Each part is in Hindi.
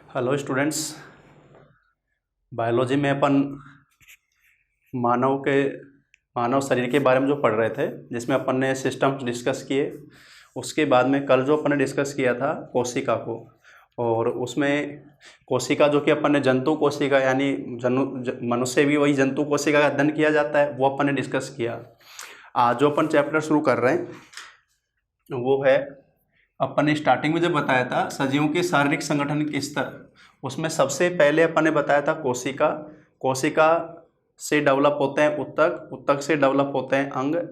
Hello students. बायोलॉजी में अपन मानव शरीर के बारे में जो पढ़ रहे थे, जिसमें अपन ने सिस्टम्स डिस्कस किए। उसके बाद में कल जो अपन ने डिस्कस किया था कोशिका को, और उसमें कोशिका जो कि अपन ने जंतु कोशिका यानी मनुष्य भी वही जंतु कोशिका का अध्ययन किया जाता है, वो अपन ने डिस्कस किया। आज जो अपन चैप्टर शुरू कर रहे हैं वो है, अपन ने स्टार्टिंग में जब बताया था सजीवों के शारीरिक संगठन के स्तर, उसमें सबसे पहले अपन ने बताया था कोशिका से डेवलप होते हैं उत्तक से डेवलप होते हैं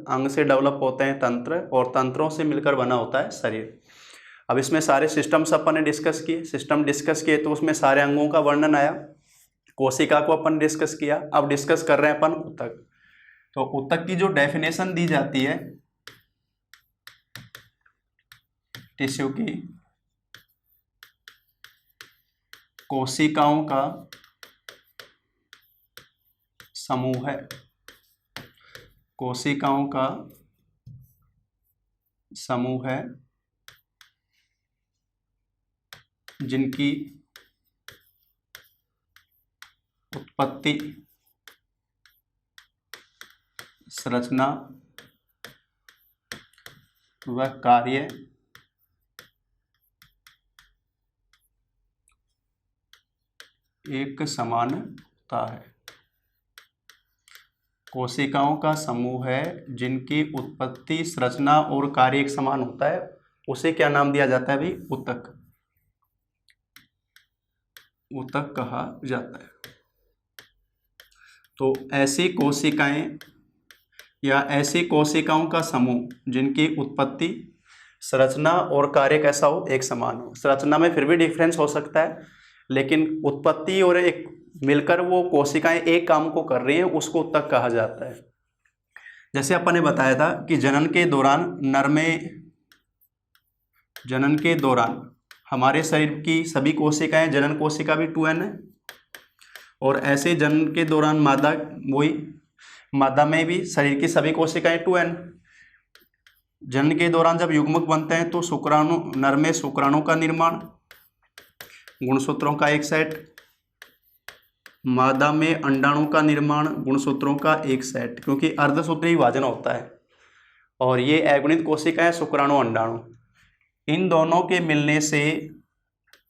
अंग से डेवलप होते हैं तंत्र, और तंत्रों से मिलकर बना होता है शरीर। अब इसमें सारे सिस्टम्स अपन ने सिस्टम डिस्कस किए, तो उसमें सारे अंगों का वर्णन आया। कोशिका को अपन डिस्कस किया। अब डिस्कस कर रहे हैं अपन उत्तक। तो उत्तक की जो डेफिनेशन दी जाती है टिश्यू की, कोशिकाओं का समूह है। कोशिकाओं का समूह है जिनकी उत्पत्ति, संरचना व कार्य एक समान होता है। कोशिकाओं का समूह है जिनकी उत्पत्ति, संरचना और कार्य एक समान होता है, उसे क्या नाम दिया जाता है भाई? उत्तक। उत्तक कहा जाता है। तो ऐसी कोशिकाएं या ऐसी कोशिकाओं का समूह जिनकी उत्पत्ति, संरचना और कार्य कैसा हो? एक समान हो। संरचना में फिर भी डिफरेंस हो सकता है, लेकिन उत्पत्ति और एक मिलकर वो कोशिकाएं एक काम को कर रही हैं, उसको उत्तक कहा जाता है। जैसे अपन ने बताया था कि जनन के दौरान हमारे शरीर की सभी कोशिकाएं, जनन कोशिका भी 2n है, और ऐसे जनन के दौरान मादा में भी शरीर की सभी कोशिकाएं 2n। जनन के दौरान जब युग्मक बनते हैं तो नर में शुक्राणु का निर्माण, गुणसूत्रों का एक सेट, मादा में अंडाणु का निर्माण, गुणसूत्रों का एक सेट, क्योंकि अर्धसूत्री विभाजन होता है। और ये अगुणित कोशिकाएं शुक्राणु अंडाणु, इन दोनों के मिलने से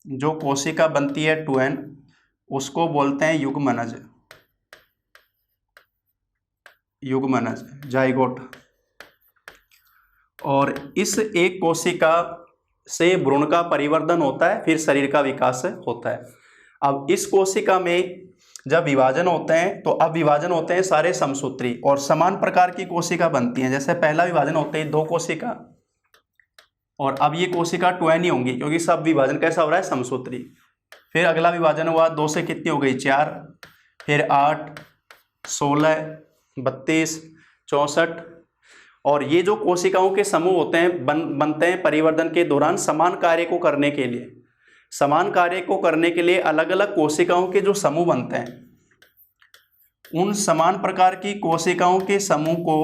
जो कोशिका बनती है 2n, उसको बोलते हैं युग्मनज, जाइगोट। और इस एक कोशिका से भ्रूण का परिवर्धन होता है, फिर शरीर का विकास होता है। अब इस कोशिका में जब विभाजन होते हैं, तो अब विभाजन होते हैं सारे समसूत्री और समान प्रकार की कोशिका बनती हैं। जैसे पहला विभाजन होते हैं 2 कोशिका, और अब ये कोशिका 2n ही होंगी, क्योंकि सब विभाजन कैसा हो रहा है? समसूत्री। फिर अगला विभाजन हुआ 2 से कितनी हो गई? 4, फिर 8, 16, 32, 64। और ये जो कोशिकाओं के समूह होते हैं बनते हैं परिवर्तन के दौरान समान कार्य को करने के लिए। समान कार्य को करने के लिए अलग अलग कोशिकाओं के जो समूह बनते हैं, उन समान प्रकार की कोशिकाओं के समूह को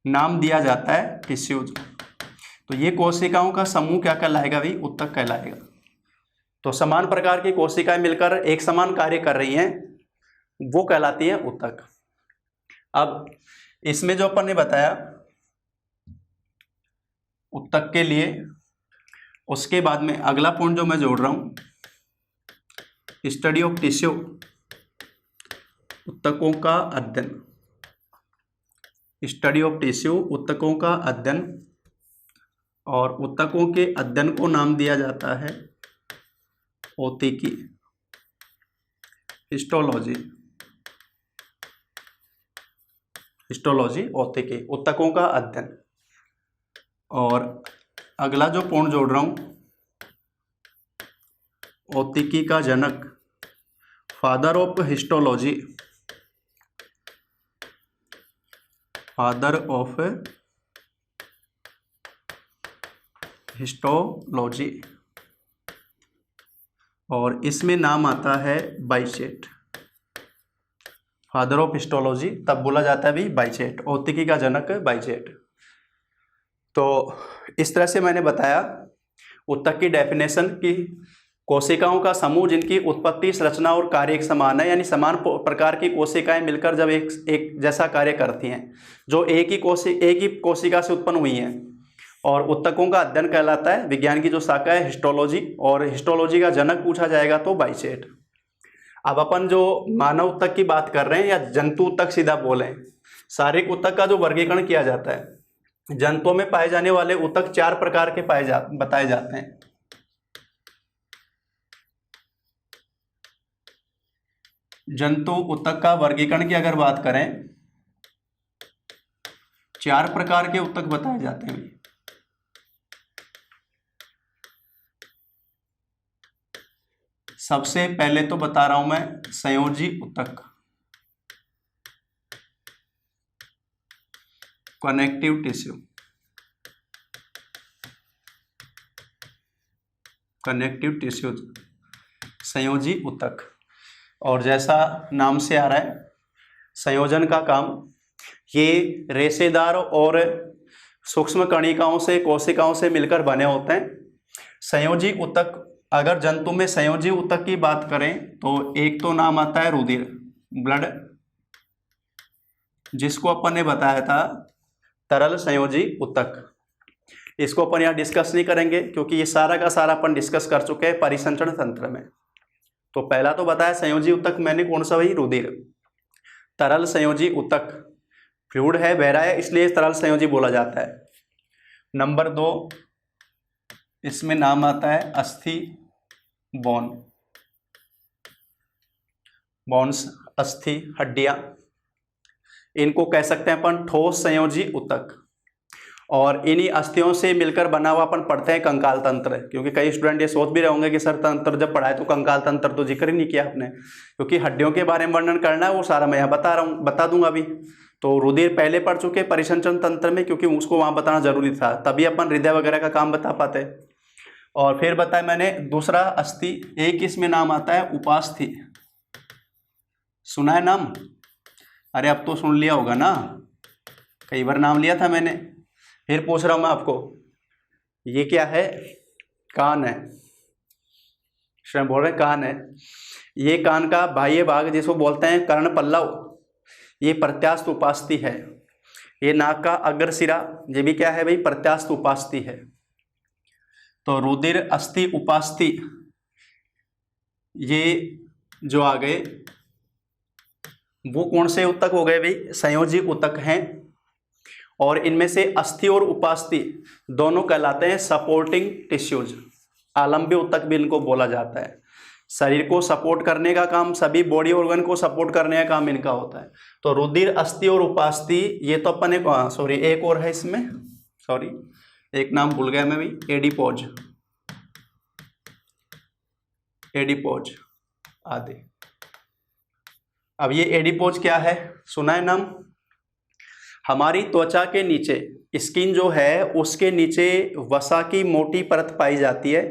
नाम दिया जाता है टिश्यूज। तो ये कोशिकाओं का समूह क्या कहलाएगा भाई? उत्तक कहलाएगा। तो समान प्रकार की कोशिकाएं मिलकर एक समान कार्य कर रही हैं, वो कहलाती है उत्तक। अब इसमें जो अपन ने बताया उत्तक के लिए, उसके बाद में अगला पॉइंट जो मैं जोड़ रहा हूं, स्टडी ऑफ टिश्यू, उत्तकों का अध्ययन। स्टडी ऑफ टिश्यू, उत्तकों का अध्ययन। और उत्तकों के अध्ययन को नाम दिया जाता है औतिकी, हिस्टोलॉजी, औतिकी, उत्तकों का अध्ययन। और अगला जो पॉइंट जोड़ रहा हूं, औतिकी का जनक, father of histology, father of histology, और इसमें नाम आता है बाइचेट। फादर ऑफ हिस्टोलॉजी तब बोला जाता है भी बाइचेट, औतिकी का जनक बाइचेट। तो इस तरह से मैंने बताया उत्तक की डेफिनेशन की कोशिकाओं का समूह जिनकी उत्पत्ति, संरचना और कार्य एक समान है, यानी समान प्रकार की कोशिकाएं मिलकर जब एक जैसा कार्य करती हैं, जो एक ही कोशिका से उत्पन्न हुई हैं। और उत्तकों का अध्ययन कहलाता है, विज्ञान की जो शाखा है हिस्टोलॉजी, और हिस्टोलॉजी का जनक पूछा जाएगा तो बाइचेट। अब अपन जो मानव ऊतक की बात कर रहे हैं या जंतु ऊतक सीधा बोलें, शारीरिक ऊतक का जो वर्गीकरण किया जाता है, जंतुओं में पाए जाने वाले ऊतक 4 प्रकार के बताए जाते हैं। जंतु ऊतक का वर्गीकरण की अगर बात करें, 4 प्रकार के ऊतक बताए जाते हैं। सबसे पहले तो बता रहा हूं मैं संयोजी ऊतक, कनेक्टिव टिश्यू, कनेक्टिव टिश्यू, संयोजी ऊतक। और जैसा नाम से आ रहा है, संयोजन का काम, ये रेशेदार और सूक्ष्म कणिकाओं से, कोशिकाओं से मिलकर बने होते हैं। संयोजी ऊतक, अगर जंतु में संयोजी ऊतक की बात करें तो एक तो नाम आता है रुधिर, ब्लड, जिसको अपन ने बताया था तरल संयोजी ऊतक। इसको अपन यहाँ डिस्कस नहीं करेंगे क्योंकि ये सारा का सारा अपन डिस्कस कर चुके हैं परिसंचरण तंत्र में। तो पहला तो बताया संयोजी ऊतक मैंने, कौन सा भाई, रुधिर। तरल संयोजी ऊतक, फ्लूइड है, बह रहा है, इसलिए तरल संयोजी बोला जाता है। नंबर 2, इसमें नाम आता है अस्थि, बोन, बोन्स, अस्थि, हड्डियां, इनको कह सकते हैं अपन ठोस संयोजी ऊतक। और इन्हीं अस्थियों से मिलकर बना हुआ अपन पढ़ते हैं कंकाल तंत्र, क्योंकि कई स्टूडेंट ये सोच भी रहे होंगे कि सर तंत्र जब पढ़ाए तो कंकाल तंत्र तो जिक्र ही नहीं किया आपने, क्योंकि हड्डियों के बारे में वर्णन करना है, वो सारा मैं यहाँ बता दूंगा अभी। तो रुधिर पहले पढ़ चुके परिसंचरण तंत्र में, क्योंकि उसको वहाँ बताना जरूरी था, तभी अपन हृदय वगैरह का काम बता पाते। और फिर बताया मैंने दूसरा अस्थि, एक इसमें नाम आता है उपास्थि, सुना है नाम? अरे अब तो सुन लिया होगा ना, कई बार नाम लिया था मैंने, फिर पूछ रहा हूं मैं आपको, ये क्या है? कान है, स्वयं बोल रहे कान है। ये कान का बाह्य भाग जिसको बोलते हैं कर्ण पल्लव, ये प्रत्यास्थ उपास्थि है। ये नाक का अग्रशिरा, ये भी क्या है भाई? प्रत्यास्थ उपास्थि है। तो रुधिर, अस्थि, उपास्थि, ये जो आ गए वो कौन से ऊतक हो गए भाई? संयोजी ऊतक हैं। और इनमें से अस्थि और उपास्थि दोनों कहलाते हैं सपोर्टिंग टिश्यूज, आलंब्य ऊतक भी इनको बोला जाता है। शरीर को सपोर्ट करने का काम, सभी बॉडी ऑर्गन को सपोर्ट करने का काम इनका होता है। तो रुधिर, अस्थि और उपास्थि, ये तो अपन एक और है इसमें, एक नाम भूल गया मैं भाई, एडिपोज, एडिपोज आदि। अब ये एडिपोज क्या है, सुना है नाम? हमारी त्वचा के नीचे, स्किन जो है उसके नीचे वसा की मोटी परत पाई जाती है,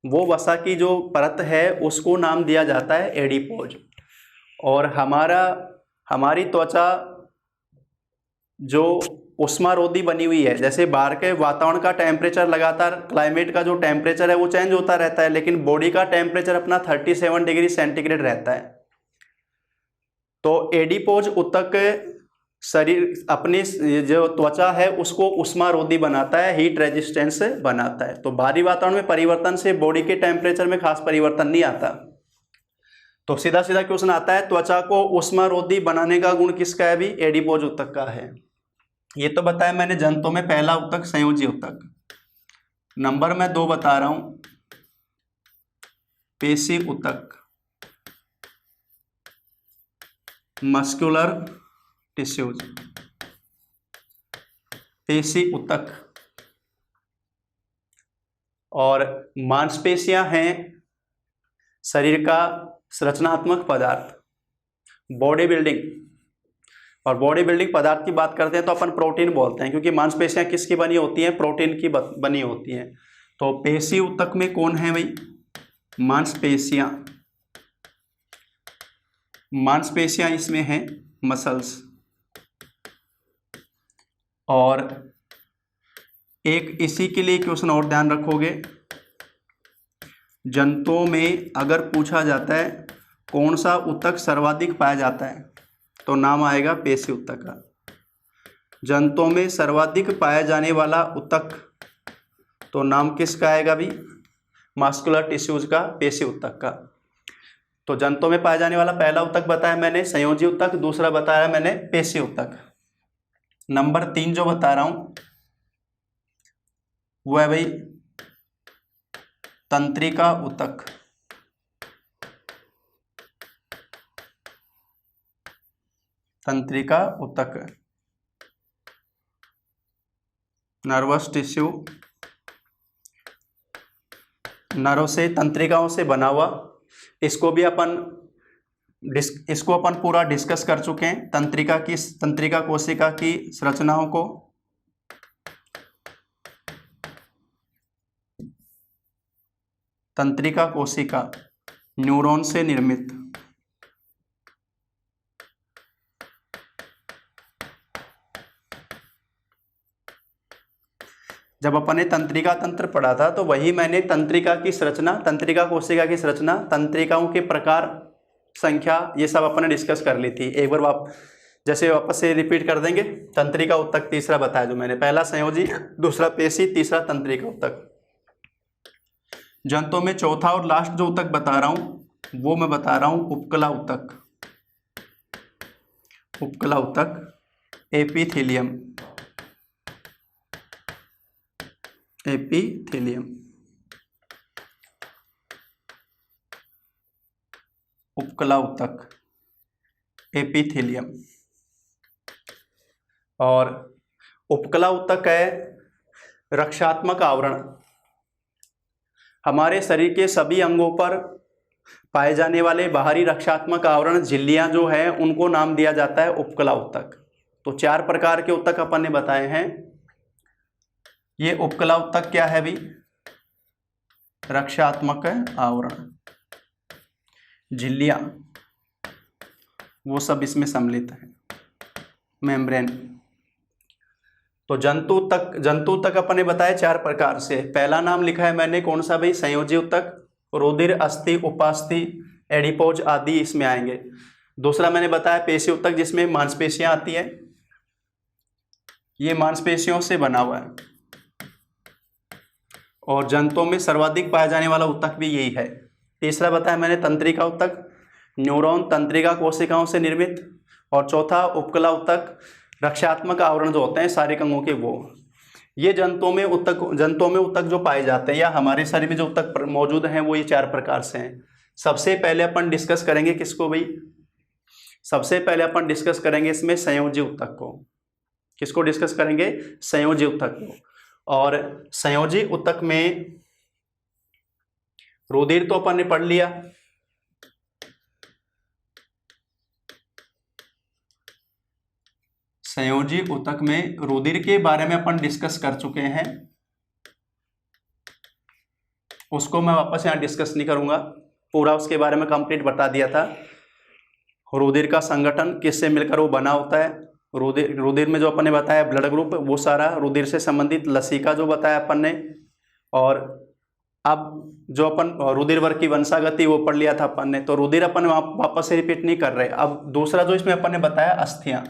वो वसा की जो परत है उसको नाम दिया जाता है एडिपोज। और हमारी त्वचा जो उष्मारोधी बनी हुई है, जैसे बाहर के वातावरण का टेम्परेचर लगातार, क्लाइमेट का जो टेम्परेचर है वो चेंज होता रहता है, लेकिन बॉडी का टेम्परेचर अपना 37 डिग्री सेंटीग्रेड रहता है। तो एडिपोज ऊतक शरीर, अपनी जो त्वचा है उसको उष्मारोधी बनाता है, हीट रेजिस्टेंस बनाता है। तो बाहरी वातावरण में परिवर्तन से बॉडी के टेम्परेचर में खास परिवर्तन नहीं आता। तो सीधा सीधा क्वेश्चन आता है, त्वचा को उष्मारोधी बनाने का गुण किसका है भी? एडिपोज ऊतक का है। ये तो बताया मैंने जंतुओं में, पहला ऊतक संयोजी ऊतक। नंबर मैं 2 बता रहा हूं, पेशी ऊतक, मस्कुलर टिश्यूज, पेशी ऊतक। और मांसपेशियां हैं शरीर का संरचनात्मक पदार्थ, बॉडी बिल्डिंग। और बॉडी बिल्डिंग पदार्थ की बात करते हैं तो अपन प्रोटीन बोलते हैं, क्योंकि मांसपेशियां किसकी बनी होती हैं? प्रोटीन की बनी होती हैं। तो पेशी ऊतक में कौन है भाई? मांसपेशियां, मांसपेशियां इसमें हैं, मसल्स। और एक इसी के लिए क्वेश्चन और ध्यान रखोगे, जंतुओं में अगर पूछा जाता है कौन सा ऊतक सर्वाधिक पाया जाता है तो नाम आएगा पेशी ऊतक का। जंतुओं में सर्वाधिक पाया जाने वाला ऊतक तो नाम किसका आएगा भी? मस्कुलर टिश्यूज का, पेशी ऊतक का। तो जंतुओं में पाया जाने वाला पहला ऊतक बताया मैंने संयोजी ऊतक, दूसरा बताया मैंने पेशी ऊतक। नंबर 3 जो बता रहा हूं वो है भाई तंत्रिका ऊतक। तंत्रिका ऊतक नर्वस टिश्यू, नर्व से, तंत्रिकाओं से बना हुआ। इसको अपन पूरा डिस्कस कर चुके हैं। तंत्रिका कोशिका की संरचनाओं को। तंत्रिका कोशिका न्यूरॉन से निर्मित। जब अपन ने तंत्रिका तंत्र पढ़ा था तो वही मैंने तंत्रिका की संरचना, तंत्रिका कोशिका की संरचना, तंत्रिकाओं के प्रकार, संख्या, ये सब अपन ने डिस्कस कर ली थी। एक बार वापस से रिपीट कर देंगे। तंत्रिका ऊतक तीसरा बताया जो मैंने, पहला संयोजी, दूसरा पेशी, तीसरा तंत्रिका ऊतक। जंतुओं में चौथा और लास्ट जो ऊतक बता रहा हूं वो मैं बता रहा हूं उपकला ऊतक। उपकला ऊतक एपिथेलियम। एपिथेलियम, उपकला ऊतक एपिथेलियम। और उपकला ऊतक है रक्षात्मक आवरण। हमारे शरीर के सभी अंगों पर पाए जाने वाले बाहरी रक्षात्मक आवरण, झिल्लियां जो है, उनको नाम दिया जाता है उपकला ऊतक। तो 4 प्रकार के ऊतक अपन ने बताए हैं। ये उपकला ऊतक क्या है भी? रक्षात्मक आवरण, झिल्लियां, वो सब इसमें सम्मिलित है, मेम्ब्रेन। तो जंतु ऊतक अपन ने बताया 4 प्रकार से। पहला नाम लिखा है मैंने, कौन सा भाई? संयोजी ऊतक। रुधिर, अस्थि, उपास्थि, एडिपोज आदि इसमें आएंगे। दूसरा मैंने बताया पेशी ऊतक, जिसमें मांसपेशियां आती है। ये मांसपेशियों से बना हुआ है। और जंतुओं में सर्वाधिक पाया जाने वाला ऊतक भी यही है। तीसरा बताया मैंने तंत्रिका ऊतक, न्यूरॉन तंत्रिका कोशिकाओं से निर्मित। और चौथा उपकला ऊतक, रक्षात्मक आवरण जो होते हैं शारीरिक अंगों के, वो। ये जंतुओं में ऊतक जो पाए जाते हैं या हमारे शरीर में जो ऊतक मौजूद हैं वो ये 4 प्रकार से हैं। सबसे पहले अपन डिस्कस करेंगे किसको भाई? सबसे पहले अपन डिस्कस करेंगे इसमें संयोजी ऊतक को। किसको डिस्कस करेंगे? संयोजी ऊतक को। और संयोजी ऊतक में रुधिर तो अपन ने पढ़ लिया। संयोजी ऊतक में रुधिर के बारे में अपन डिस्कस कर चुके हैं, उसको मैं वापस यहाँ डिस्कस नहीं करूंगा, पूरा उसके बारे में कंप्लीट बता दिया था। रुधिर का संगठन किससे मिलकर वो बना होता है। रुधिर में जो अपन ने बताया ब्लड ग्रुप, वो सारा रुधिर से संबंधित लसिका जो बताया अपन ने। और अब जो अपन रुधिर वर्ग की वंशागति वो पढ़ लिया था अपन ने। तो रुधिर अपन वापस से रिपीट नहीं कर रहे। अब दूसरा जो इसमें अपन ने बताया अस्थियां,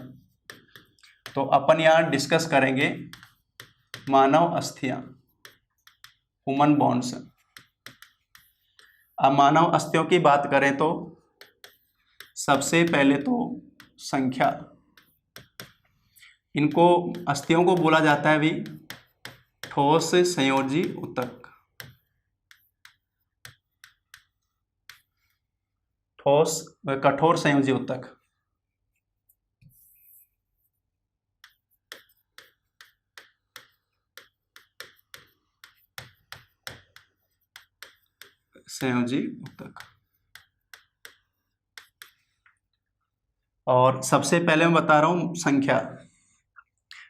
तो अपन यहाँ डिस्कस करेंगे मानव अस्थियां, ह्यूमन बोन्स। अब मानव अस्थियों की बात करें तो सबसे पहले तो संख्या, इनको अस्थियों को बोला जाता है भी ठोस संयोजी ऊतक। ठोस कठोर संयोजी ऊतक। संयोजी ऊतक। और सबसे पहले मैं बता रहा हूं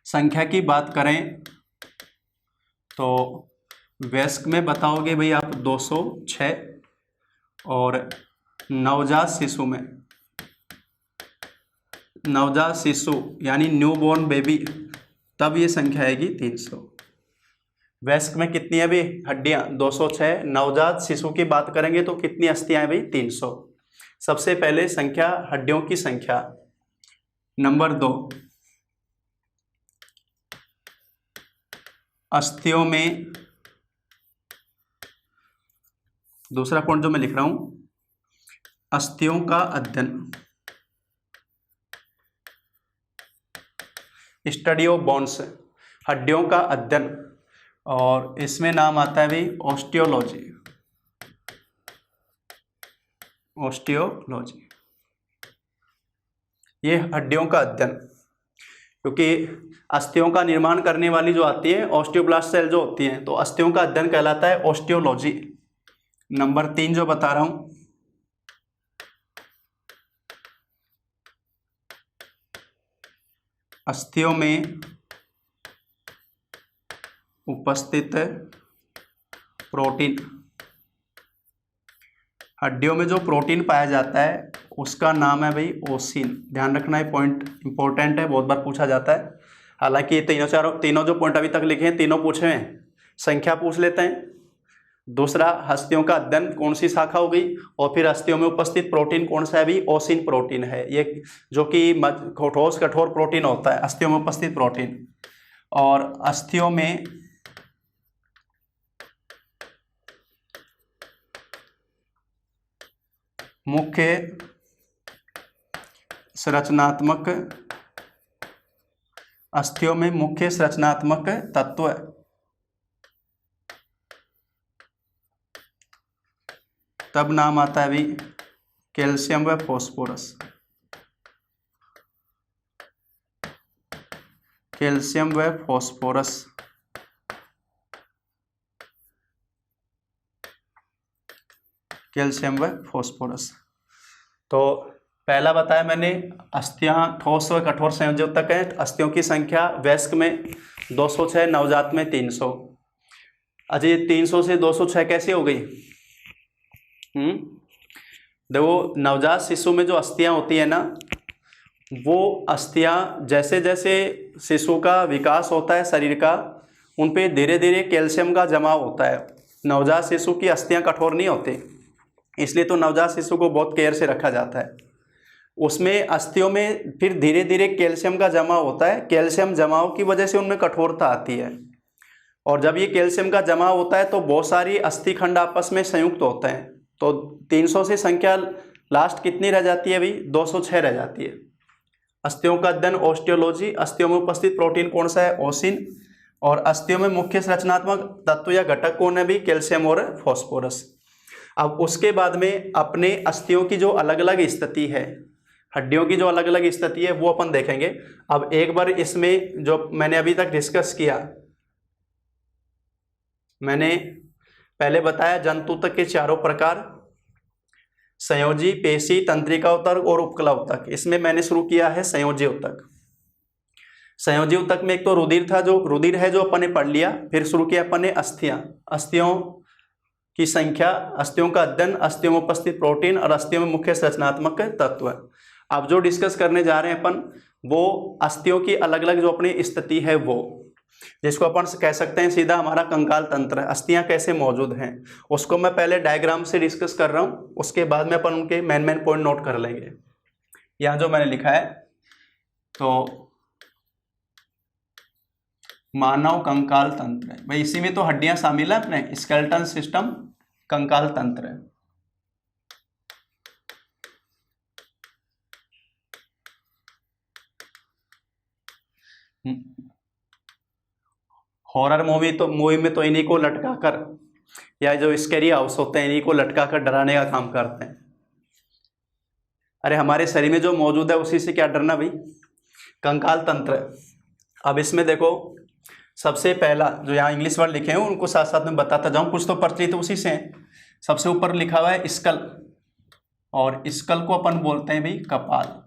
संख्या की बात करें तो वयस्क में बताओगे भाई आप 206, और नवजात शिशु यानी न्यूबॉर्न बेबी, तब ये संख्या आएगी 300। वयस्क में कितनी है भाई हड्डियां? 206। नवजात शिशु की बात करेंगे तो कितनी अस्थियां हैं भाई? 300। सबसे पहले संख्या, हड्डियों की संख्या। नंबर 2, अस्थियों में, दूसरा पॉइंट जो मैं लिख रहा हूं, अस्थियों का अध्ययन, स्टडी ऑफ बोन्स, हड्डियों का अध्ययन, और इसमें नाम आता है भाई ऑस्टियोलॉजी। ऑस्टियोलॉजी ये हड्डियों का अध्ययन, क्योंकि अस्थियों का निर्माण करने वाली जो आती है ऑस्टियोब्लास्ट सेल जो होती हैं, तो अस्थियों का अध्ययन कहलाता है ऑस्टियोलॉजी। नंबर 3 जो बता रहा हूं, अस्थियों में उपस्थित प्रोटीन, हड्डियों में जो प्रोटीन पाया जाता है उसका नाम है भाई ओसिन। ध्यान रखना है, पॉइंट इंपॉर्टेंट है, बहुत बार पूछा जाता है। हालांकि ये तीनों जो पॉइंट अभी तक लिखे हैं तीनों पूछे हैं। संख्या पूछ लेते हैं, दूसरा अस्थियों का अध्ययन कौन सी शाखा हो गई, और फिर अस्थियों में उपस्थित प्रोटीन कौन सा है भी? ओसिन प्रोटीन है ये, जो कि ठोस कठोर प्रोटीन होता है, अस्थियों में उपस्थित प्रोटीन। और अस्थियों में मुख्य संरचनात्मक, अस्थियों में मुख्य संरचनात्मक तत्व, तब नाम आता है भी कैल्शियम व फॉस्फोरस। कैल्शियम व फॉस्फोरस, कैल्शियम व फॉस्फोरस। तो पहला बताया मैंने, अस्थियां ठोस व कठोर संयोजक है। अस्थियों की संख्या वयस्क में 206, नवजात में 300। अजय 300 से 206 कैसे हो गई? देखो, नवजात शिशु में जो अस्थियां होती है ना, वो अस्थियां जैसे जैसे शिशु का विकास होता है शरीर का, उन पे धीरे धीरे कैल्शियम का जमाव होता है। नवजात शिशु की अस्थियां कठोर नहीं होती, इसलिए तो नवजात शिशु को बहुत केयर से रखा जाता है। उसमें अस्थियों में फिर धीरे धीरे कैल्शियम का जमाव होता है। कैल्शियम जमाव की वजह से उनमें कठोरता आती है, और जब ये कैल्शियम का जमाव होता है तो बहुत सारी अस्थि खंड आपस में संयुक्त होते हैं। तो 300 से संख्या लास्ट कितनी रह जाती है भाई? 206 रह जाती है। अस्थियों का अध्ययन ऑस्टियोलॉजी, अस्थियों में उपस्थित प्रोटीन कौन सा है? ओसिन, और अस्थियों में मुख्य संरचनात्मक तत्व या घटक कौन है भी? कैल्शियम और फॉस्फोरस। अब उसके बाद में अपने अस्थियों की जो अलग अलग स्थिति है, हड्डियों की जो अलग अलग स्थिति है, वो अपन देखेंगे। अब एक बार इसमें जो मैंने अभी तक डिस्कस किया, मैंने पहले बताया जंतु ऊतक के चारों प्रकार, संयोजी, पेशी, तंत्रिका ऊतक और उपकला ऊतक। इसमें मैंने शुरू किया है संयोजी ऊतक। संयोजी ऊतक में एक तो रुधिर था, जो रुधिर है जो अपन ने पढ़ लिया। फिर शुरू किया अपन ने अस्थियां, अस्थियों की संख्या, अस्थियों का अध्ययन, अस्थियों में उपस्थित प्रोटीन और अस्थियों में मुख्य संरचनात्मक तत्व। अब जो डिस्कस करने जा रहे हैं अपन, वो अस्थियों की अलग अलग जो अपनी स्थिति है, वो जिसको अपन कह सकते हैं सीधा हमारा कंकाल तंत्र, अस्थियां कैसे मौजूद हैं, उसको मैं पहले डायग्राम से डिस्कस कर रहा हूं। उसके बाद में अपन उनके मेन पॉइंट नोट कर लेंगे। यहां जो मैंने लिखा है, तो मानव कंकाल तंत्र है भाई, इसी में तो हड्डियां शामिल है अपने, स्केलेटन सिस्टम, कंकाल तंत्र है। हॉरर मूवी में तो इन्हीं को लटका कर, या जो स्कैरी हाउस होते हैं इन्हीं को लटका कर डराने का काम करते हैं। अरे हमारे शरीर में जो मौजूद है उसी से क्या डरना भाई? कंकाल तंत्र। अब इसमें देखो, सबसे पहला जो यहाँ इंग्लिश वर्ड लिखे हैं उनको साथ साथ में बताता जाऊं, कुछ तो परिचित उसी से हैं। सबसे ऊपर लिखा हुआ है स्कल, और स्कल को अपन बोलते हैं भाई कपाल,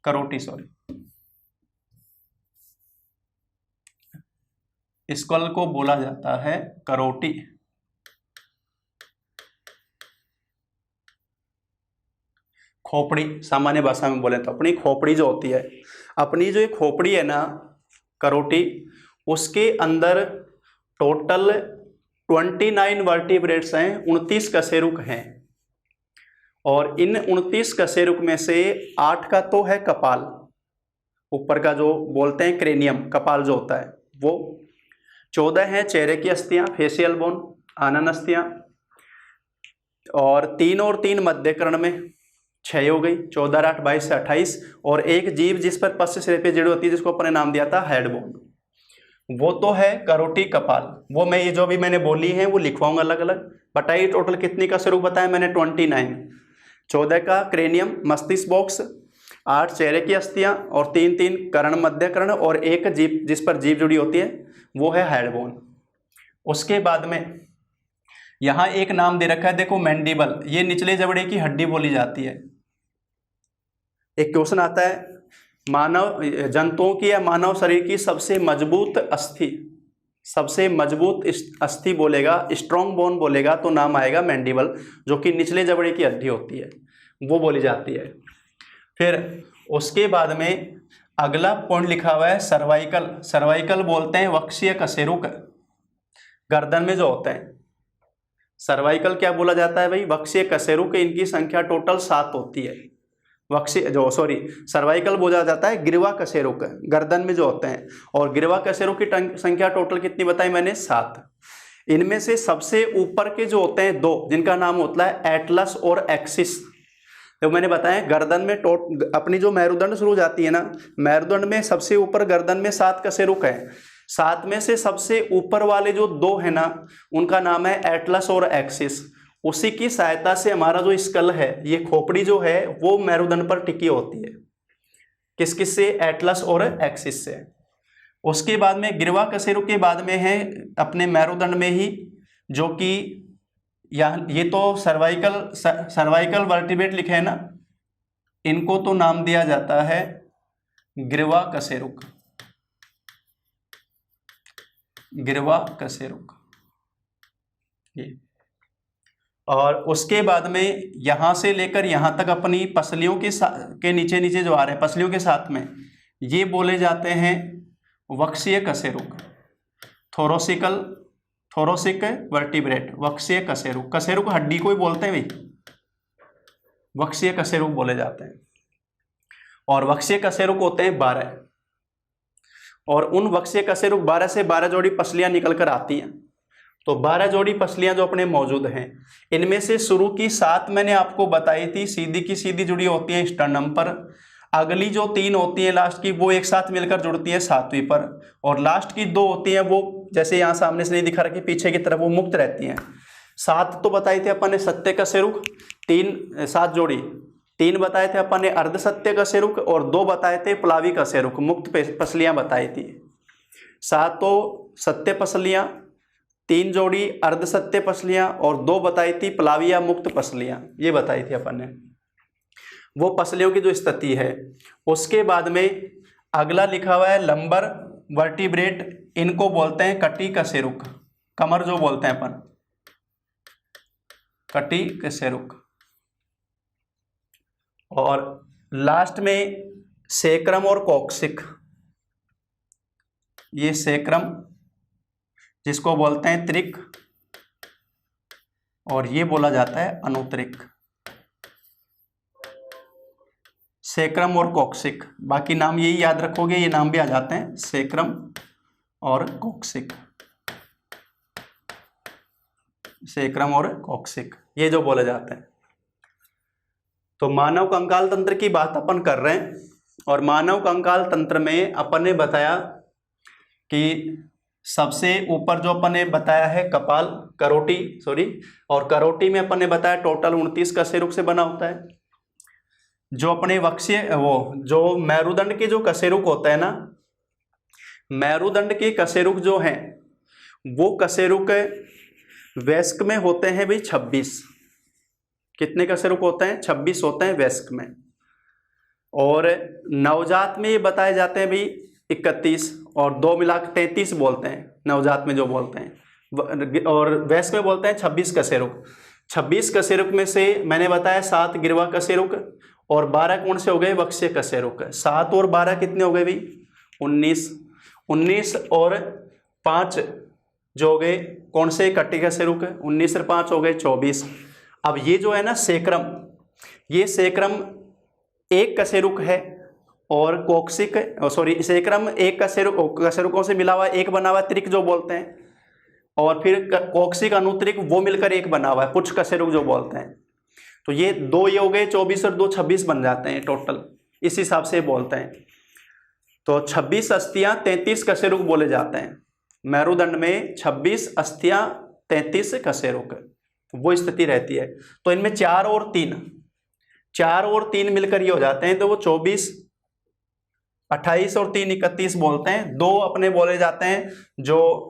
करोटी, सॉरी, स्कल को बोला जाता है करोटी। खोपड़ी, सामान्य भाषा में बोले तो अपनी खोपड़ी जो होती है, अपनी जो खोपड़ी है ना, करोटी, उसके अंदर टोटल 29 वर्टिब्रेट्स हैं, 29 कशेरुक हैं, और इन 29 कशेरुक में से 8 का तो है कपाल, ऊपर का जो बोलते हैं क्रेनियम, कपाल जो होता है वो। 14 हैं चेहरे की अस्थियां, फेशियल बोन, आनन अस्थियां, और 3 मध्यकर्ण में 6 हो गई, 14 8 22 से 28, और एक जीव जिस पर पश्च सिरे पे जड़ होती है जिसको अपने नाम दिया था हेड बोन, वो तो है करोटी कपाल। वो मैं ये जो भी मैंने बोली है वो लिखवाऊंगा अलग अलग। बताइए टोटल कितनी का स्वरूप बताया मैंने? 29। 14 का क्रेनियम मस्तिष्क बॉक्स, 8 चेहरे की अस्थियां, और 3 कर्ण मध्यकर्ण, और एक जीव जिस पर जीव जुड़ी होती है वो है हेड बोन। उसके बाद में यहाँ एक नाम दे रखा है, देखो मैंडिबल, ये निचले जबड़े की हड्डी बोली जाती है। एक क्वेश्चन आता है, मानव जंतुओं की या मानव शरीर की सबसे मजबूत अस्थि, सबसे मजबूत अस्थि बोलेगा, स्ट्रॉन्ग बोन बोलेगा तो नाम आएगा मैंडिबल, जो कि निचले जबड़े की हड्डी होती है, वो बोली जाती है। फिर उसके बाद में अगला पॉइंट लिखा हुआ है सर्वाइकल। सर्वाइकल बोलते हैं वक्षीय कशेरुक, गर्दन में जो होते हैं। सर्वाइकल क्या बोला जाता है भाई? वक्षीय कशेरुक, इनकी संख्या टोटल 7 होती है। सर्वाइकल बोला जाता है गिरवा कशेरुक, गर्दन में जो होते हैं, और गिरवा कशेरुक की संख्या टोटल कितनी बताई मैंने? 7। इनमें से सबसे ऊपर के जो होते हैं 2, जिनका नाम होता है एटलस और एक्सिस। तो मैंने बताया गर्दन में अपनी जो मेरुदंड शुरू हो जाती है ना, मेरुदंड में सबसे ऊपर गर्दन में 7 कशेरुक है। 7 में से सबसे ऊपर वाले जो 2 है ना, उनका नाम है एटलस और एक्सिस। उसी की सहायता से हमारा जो स्कल है, ये खोपड़ी जो है वो मेरुदंड पर टिकी होती है। किस किस से? एटलस और एक्सिस से। उसके बाद में गिरवा कशेरुक के बाद में है अपने मेरुदंड में ही, जो कि यहाँ ये तो सर्वाइकल वर्टिब्रेट लिखे है ना, इनको तो नाम दिया जाता है गिरवा कशेरुक, गिरवा कशेरुक ये। और उसके बाद में यहां से लेकर यहां तक अपनी पसलियों के नीचे नीचे जो आ रहे हैं, पसलियों के साथ में, ये बोले जाते हैं वक्षीय कशेरुक, थोरोसिक वर्टिब्रेट, वक्षीय कशेरुक। कशेरुक हड्डी को ही बोलते हैं भाई, वक्षीय कशेरुक बोले जाते हैं। और वक्षीय कशेरुक होते हैं 12, और उन वक्षीय कशेरुक 12 से 12 जोड़ी पसलियां निकल कर आती हैं। तो 12 जोड़ी पसलियां जो अपने मौजूद हैं, इनमें से शुरू की 7 मैंने आपको बताई थी, सीधी की सीधी जुड़ी होती हैं स्टर्नम पर। अगली जो 3 होती हैं लास्ट की, वो एक साथ मिलकर जुड़ती है 7वीं पर, और लास्ट की 2 होती हैं वो जैसे यहाँ सामने से नहीं दिखा रखी, पीछे की तरफ वो मुक्त रहती हैं। 7 तो बताई थी अपन ने सत्य कशेरुक, 7 जोड़ी, 3 बताए थे अपन ने अर्ध सत्य कशेरुक, और 2 बताए थे प्लावी कशेरुक, मुक्त पसलियां बताई थी। 7 तो सत्य पसलियां, 3 जोड़ी अर्ध सत्य पसलियां, और 2 बताई थी प्लावी या मुक्त पसलियां, ये बताई थी अपन ने, वो पसलियों की जो स्थिति है। उसके बाद में अगला लिखा हुआ है लंबर वर्टिब्रेट, इनको बोलते हैं कटी कशेरुक, कमर जो बोलते हैं अपन, कटी कशेरुक। और लास्ट में सेक्रम और कॉक्सिक, ये सेक्रम जिसको बोलते हैं त्रिक, और ये बोला जाता है अनुत्रिक। सेक्रम और कॉक्सिक, बाकी नाम यही याद रखोगे, ये नाम भी आ जाते हैं सेक्रम और कॉक्सिक, सेक्रम और कॉक्सिक, ये जो बोले जाते हैं। तो मानव कंकाल तंत्र की बात अपन कर रहे हैं, और मानव कंकाल तंत्र में अपन ने बताया कि सबसे ऊपर जो अपन ने बताया है कपाल, और करोटी में अपन ने बताया टोटल 29 कशेरुक से बना होता है। जो अपने वक्षीय जो मेरुदंड के जो कशेरुक होता है ना, मेरुदंड के कशेरुक जो हैं वो कशेरुक वयस्क में होते हैं भाई 26। कितने कशेरुक होते हैं? 26 होते हैं वयस्क में। और नवजात में ये बताए जाते हैं भाई 31, और 2 मिला 33 बोलते हैं नवजात में जो बोलते हैं, और वयस्क में बोलते हैं 26 कशेरुक। 26 कशेरुक में से मैंने बताया 7 गिरवा कशेरुक, और 12 कौन से हो गए? वक्षीय कशेरुक। 7 और 12 कितने हो गए भाई? 19। 19 और 5 जो हो गए कौन से कटी कशेरुक, 19 और 5 हो गए 24। अब ये जो है ना सेक्रम, ये सेक्रम एक कशेरुक है और कोक्सिक सेक्रम एक कशेरुकों से मिला हुआ एक बना हुआ त्रिक जो बोलते हैं, और फिर कोक्सिक अनुत्रिक वो मिलकर एक बना हुआ है पुच्छ कशेरुक जो बोलते हैं। तो ये दो ये हो गए 24 और 2 26 बन जाते हैं टोटल, इस हिसाब से बोलते हैं। तो 26 अस्थियां 33 कशेरुक बोले जाते हैं। मेरुदंड में 26 अस्थियां 33 कशेरुक, वो स्थिति रहती है। तो इनमें 4 और 3 मिलकर ये हो जाते हैं, तो वो 24 28 और 3 31 बोलते हैं। 2 अपने बोले जाते हैं जो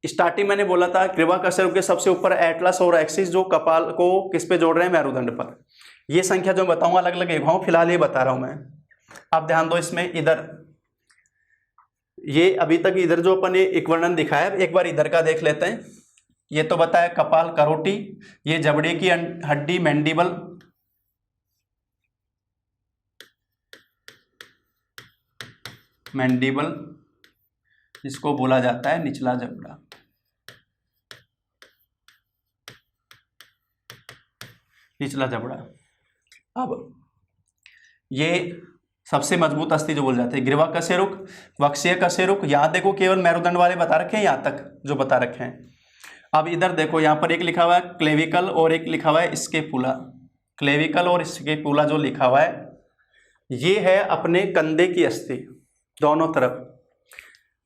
स्टार्टिंग मैंने बोला था ग्रीवा कशेरुक के सबसे ऊपर एटलस और एक्सिस जो कपाल को किस पे जोड़ रहे हैं, मेरुदंड पर। ये संख्या जो बताऊंगा अलग अलग एक फिलहाल ये बता रहा हूं मैं। अब ध्यान दो इसमें, इधर ये अभी तक इधर जो अपन एक वर्णन दिखाया, एक बार इधर का देख लेते हैं। ये तो बताया कपाल करोटी, ये जबड़े की हड्डी मैंडिबल, जिसको बोला जाता है निचला जबड़ा। निचला जबड़ा। अब ये सबसे मजबूत अस्थि जो बोल जाते हैं ग्रीवा कशेरुक, वक्षीय कशेरुक। यहाँ देखो केवल मेरुदंड वाले बता रखे हैं, यहाँ तक जो बता रखे हैं। अब इधर देखो, यहाँ पर एक लिखा हुआ है क्लेविकल और एक लिखा हुआ है स्केपुला। क्लेविकल और स्केपुला जो लिखा हुआ है ये है अपने कंधे की अस्थि, दोनों तरफ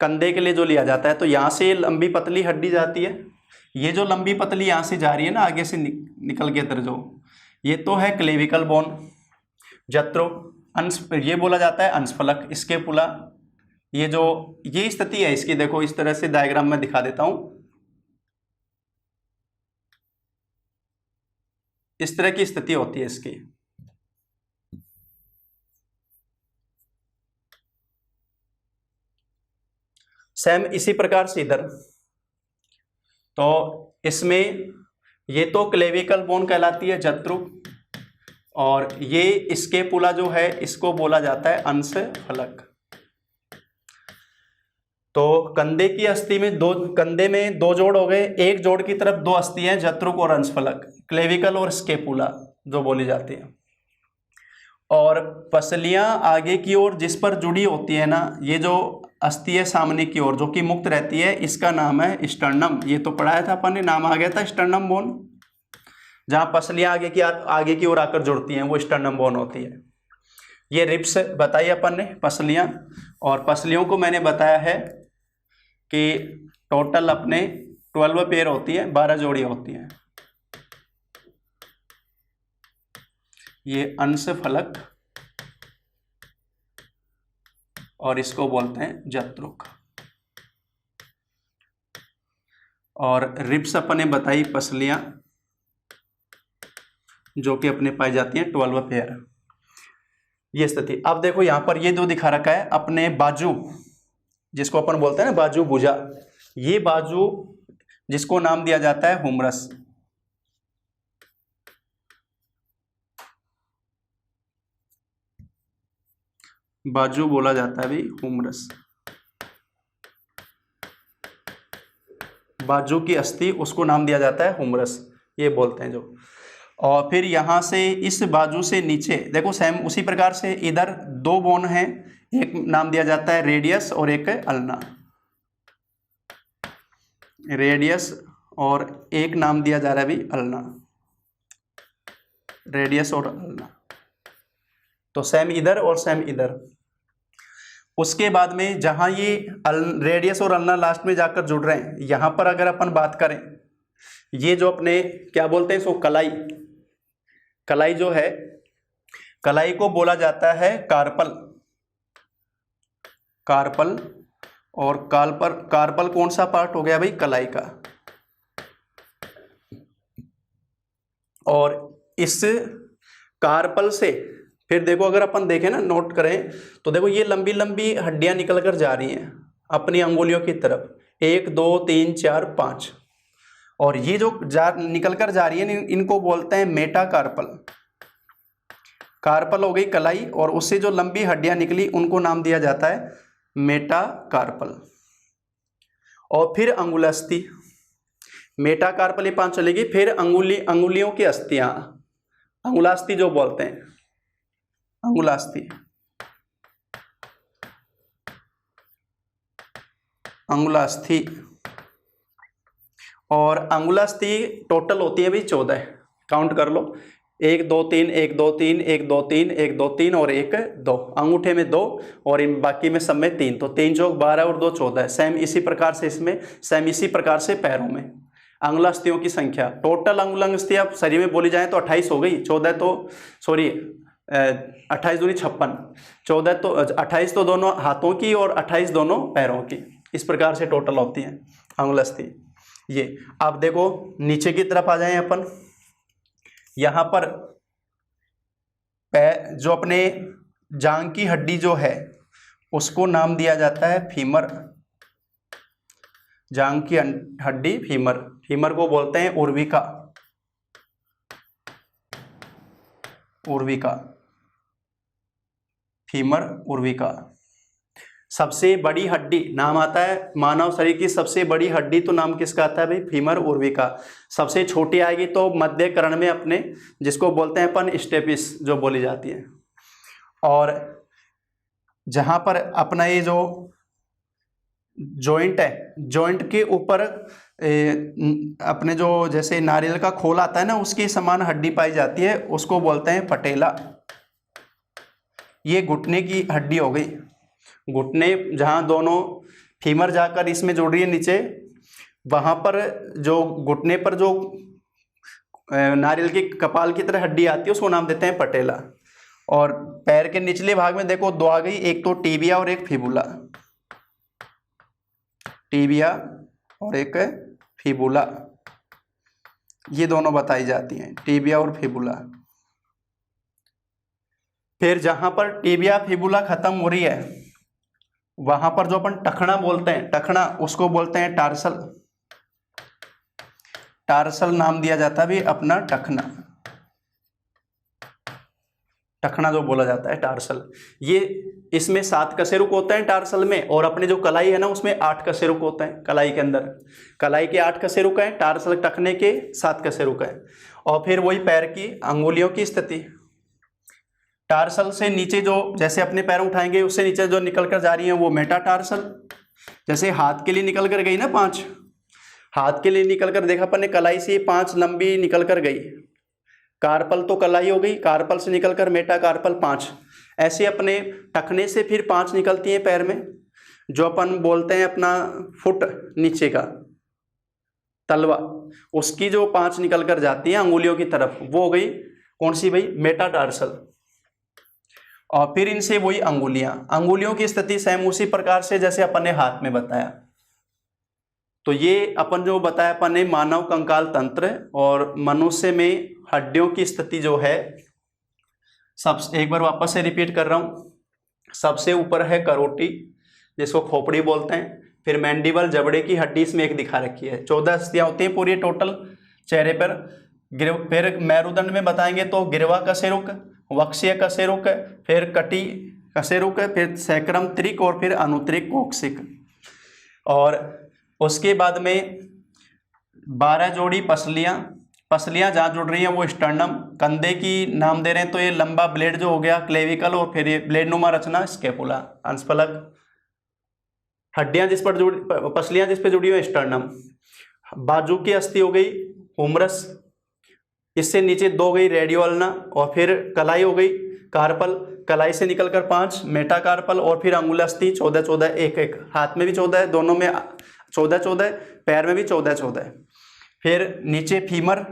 कंधे के लिए जो लिया जाता है। तो यहाँ से लंबी पतली हड्डी जाती है, ये जो लंबी पतली यहाँ से जा रही है ना आगे से निकल के इधर, जो ये तो है क्लेविकल बोन। जत्रो अंश, ये बोला जाता है अंशफलक। स्केपुला, ये जो ये स्थिति है इसकी, देखो इस तरह से डायग्राम में दिखा देता हूं। इस तरह की स्थिति होती है इसकी। सेम इसी प्रकार से इधर, तो इसमें ये तो क्लेविकल बोन कहलाती है जत्रु, और ये स्केपुला जो है इसको बोला जाता है अंशफलक। तो कंधे की अस्थि में कंधे में 2 जोड़ हो गए, एक जोड़ की तरफ 2 अस्थि हैं जत्रुक और अंशफलक, क्लेविकल और स्केपुला जो बोली जाती है। और पसलियां आगे की ओर जिस पर जुड़ी होती है ना, ये जो अस्थि है सामने की ओर जो कि मुक्त रहती है, इसका नाम है स्टर्नम। ये तो पढ़ाया था अपन ने, नाम आ गया था स्टर्नम बोन। जहां पसलियां आगे की ओर आकर जुड़ती हैं वो स्टर्नम बोन होती है। ये रिब्स बताई अपन ने, पसलियां, और पसलियों को मैंने बताया है कि टोटल अपने 12 पेयर होती है, 12 जोड़ी होती हैं। ये अंशफलक और इसको बोलते हैं जत्रुक। और रिब्स अपने बताई पसलियां जो कि अपने पाई जाती हैं 12 पेयर। ये स्थिति। अब देखो यहां पर ये जो दिखा रखा है अपने बाजू, जिसको अपन बोलते हैं ना बाजू भुजा, ये बाजू जिसको नाम दिया जाता है हुमरस। बाजू बोला जाता है भी हुमरस, बाजू की अस्थि उसको नाम दिया जाता है हुमरस, ये बोलते हैं जो। और फिर यहाँ से इस बाजू से नीचे देखो सेम उसी प्रकार से इधर 2 बोन हैं, एक नाम दिया जाता है रेडियस और एक अल्ना। रेडियस और एक नाम दिया जा रहा है भी अल्ना, रेडियस और अल्ना। तो सेम इधर और सेम इधर। उसके बाद में जहां ये रेडियस और अल्ना लास्ट में जाकर जुड़ रहे हैं, यहां पर अगर अपन बात करें, ये जो अपने क्या बोलते हैं इसको कलाई, कलाई जो है, कलाई को बोला जाता है कार्पल। कार्पल और कार्पल कौन सा पार्ट हो गया भाई, कलाई का। और इस कार्पल से फिर देखो अगर अपन देखें ना, नोट करें तो देखो ये लंबी लंबी हड्डियां निकल कर जा रही हैं अपनी अंगुलियों की तरफ, 1 2 3 4 5, और ये जो निकल कर जा रही है इनको बोलते हैं मेटाकार्पल। कार्पल हो गई कलाई, और उससे जो लंबी हड्डियां निकली उनको नाम दिया जाता है मेटाकार्पल। और फिर अंगुलास्थि, मेटाकार्पल ये 5 चलेगी। फिर अंगुलियों की अस्थियां, अंगुलास्थि जो बोलते हैं, अंगुलास्थि, अंगुलास्थि। और अंगुलास्थि टोटल होती है भाई 14, काउंट कर लो, 1 2 3 1 2 3 1 2 3 1 2 3 और 1 2, अंगूठे में 2 और इन बाकी में सब में 3, तो 3 चौक 12 और 2 14। सेम इसी प्रकार से इसमें, सेम इसी प्रकार से पैरों में अंगुलास्थियों की संख्या, टोटल अंगुलास्थियां शरीर में बोली जाए तो 28 हो गई, 14 तो सॉरी 28 दूनी 56, 14 तो 28 तो दोनों हाथों की और 28 दोनों पैरों की, इस प्रकार से टोटल होती हैं अंगुलास्थि। ये आप देखो नीचे की तरफ आ जाएं अपन, यहाँ पर जो अपने जांग की हड्डी जो है उसको नाम दिया जाता है फीमर, जांग की हड्डी फीमर, फीमर को बोलते हैं उर्विका, उर्विका, फीमर उर्विका। सबसे बड़ी हड्डी नाम आता है मानव शरीर की सबसे बड़ी हड्डी, तो नाम किसका आता है भाई, फीमर उर्विका। सबसे छोटी आएगी तो मध्य कर्ण में अपने, जिसको बोलते हैं अपन स्टेपिस जो बोली जाती है। और जहां पर अपना ये जो जॉइंट है, जॉइंट के ऊपर अपने जो जैसे नारियल का खोल आता है ना, उसके समान हड्डी पाई जाती है, उसको बोलते हैं पटेला। ये घुटने की हड्डी हो गई, घुटने जहां दोनों फीमर जाकर इसमें जुड़ रही है नीचे, वहां पर जो घुटने पर जो नारियल की कपाल की तरह हड्डी आती है उसको नाम देते हैं पटेला। और पैर के निचले भाग में देखो 2 आ गई, एक तो टीबिया और एक फिबुला, टीबिया और एक फिबुला, ये दोनों बताई जाती हैं, टीबिया और फिबुला। फिर जहां पर टीबिया फिबुला खत्म हो रही है वहां पर जो अपन टखना बोलते हैं, टखना उसको बोलते हैं टार्सल, टार्सल नाम दिया जाता है भी अपना टखना, टखना जो बोला जाता है टार्सल। ये इसमें 7 कशेरुक होते हैं टार्सल में, और अपने जो कलाई है ना उसमें 8 कशेरुक होते हैं, कलाई के अंदर, कलाई के 8 कशेरुक हैं, टार्सल टखने के 7 कशेरुक हैं। और फिर वही पैर की अंगुलियों की स्थिति, टार्सल से नीचे जो जैसे अपने पैर उठाएंगे उससे नीचे जो निकल कर जा रही है वो मेटाटार्सल। जैसे हाथ के लिए निकल कर गई ना 5, हाथ के लिए निकल कर देखा अपन ने कलाई से 5 लंबी निकल कर गई, कार्पल तो कलाई हो गई, कार्पल से निकल कर मेटाकार्पल 5, ऐसे अपने टखने से फिर 5 निकलती हैं पैर में, जो अपन बोलते हैं अपना फुट नीचे का तलवा, उसकी जो 5 निकल कर जाती है अंगुलियों की तरफ, वो हो गई कौन सी भाई, मेटाटार्सल। और फिर इनसे वही अंगुलियां, अंगुलियों की स्थिति सेम उसी प्रकार से जैसे अपन ने हाथ में बताया। तो ये अपन जो बताया अपन ने मानव कंकाल तंत्र और मनुष्य में हड्डियों की स्थिति जो है, सब एक बार वापस से रिपीट कर रहा हूँ। सबसे ऊपर है करोटी जिसको खोपड़ी बोलते हैं, फिर मैंडिबल जबड़े की हड्डी इसमें एक दिखा रखी है, 14 अस्थियां होती हैं पूरी टोटल चेहरे पर। फिर मेरुदंड में बताएंगे तो गिरवा कशेरुक, वक्षीय कशेरुक, फिर कटी कशेरुक, फिर सैक्रम त्रिक और फिर अनुत्रिक कोक्सिक। और उसके बाद में 12 जोड़ी पसलियां, पसलियां जहाँ जुड़ रही हैं वो स्टर्नम, कंधे की नाम दे रहे हैं तो ये लंबा ब्लेड जो हो गया क्लेविकल, और फिर ये ब्लेड नुमा रचना स्केपुला अंशफलक। हड्डियां जिस पर जुड़ी, पसलियां जिस पर जुड़ी हुई स्टर्नम। बाजू की अस्थि हो गई हुमरस, इससे नीचे 2 गई रेडियोल्ना, और फिर कलाई हो गई कार्पल, कलाई से निकलकर 5 मेटाकार्पल, और फिर अंगुलास्थि 14 14 1 1, हाथ में भी 14 है, दोनों में 14 14, पैर में भी 14 14। फिर नीचे फीमर,